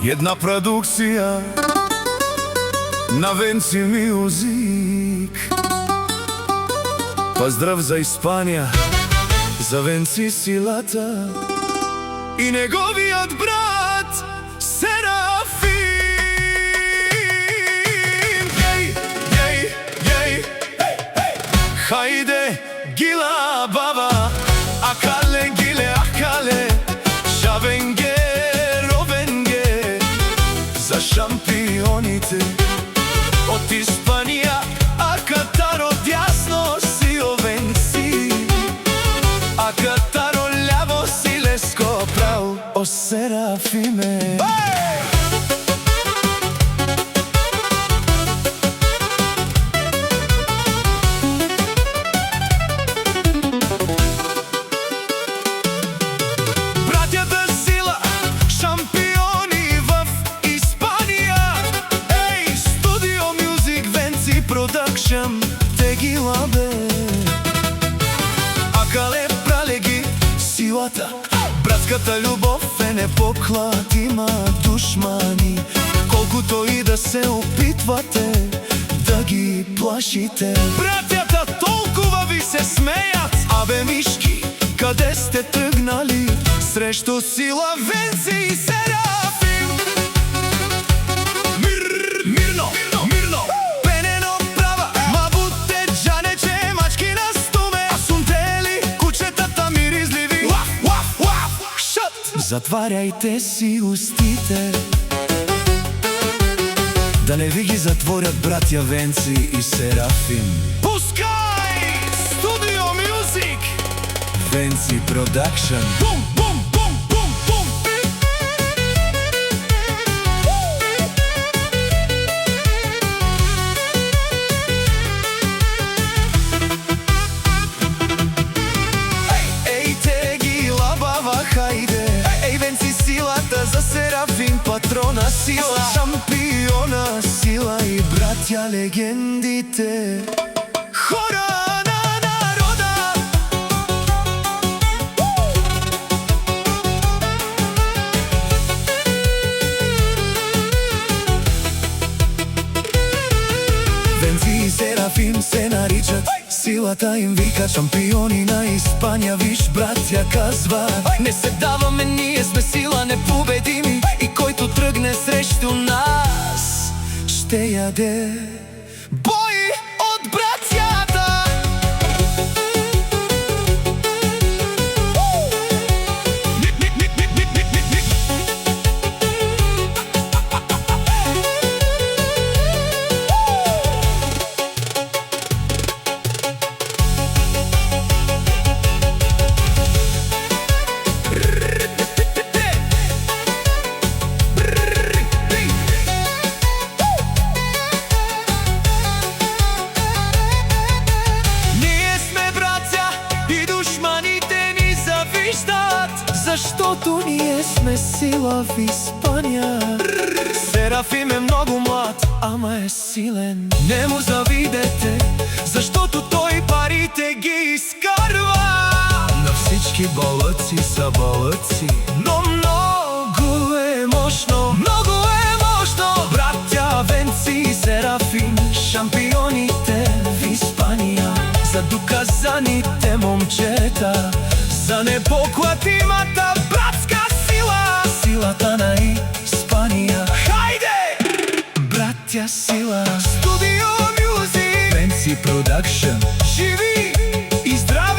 Една продукција на Венци Мюзик. Поздрав за Испанија, за Венци Силата и неговиот брат Серафим. Хајде гила баба, акале гиле акале, шавенге ровенге за шампионите од Испанија, а Катар од јасно си овенци, а Катар од љаво си леско прав о Серафиме. Тегила бе, акале пралеги силата, братската љубов е непоклад, има душмани, колкуто и да се опитвате да ги плашите. Братјата толкова ви се смејат, абе мишки, каде сте тргнали срещу сила Венци и Серафим? Мирно, мирно, пенено права, мабуте джанече, мачки на стуме, а сунтели, кучетата миризливи, лаф, лаф, лаф, шат. Затваряјте си устите, да не ви ги затворят братја Венци и Серафим. Пускај Студио Мюзик, Венци Продакшн. Бум, бум, бум, бум, бум. Ей, тегила баба, хајде, ей, Венци силата за Серафим, патрона сила, шампиона сила и братја легендите. Хора на народа, Венци и Серафим се наричат, силата им вика шампиони на Испанија. Виж братја, казва, не се даваме, ние сме сила непобедими, и којто тргне срещу нас ще јаде бој од братјата. Заштото ние сме сила в Испанија. Серафим е многу млад, ама е силен. Не му завидете, заштото тој парите ги искарва. На всички балъци са балъци, но много е мощно, много е мощно. Братја Венци и Серафим, шампионите в Испанија, за доказаните момчета, за непоклатимата братска сила, силата на Испанија. Хајде, братја сила. Студио Мюзик, Венци Продакшн. Живи и здрави!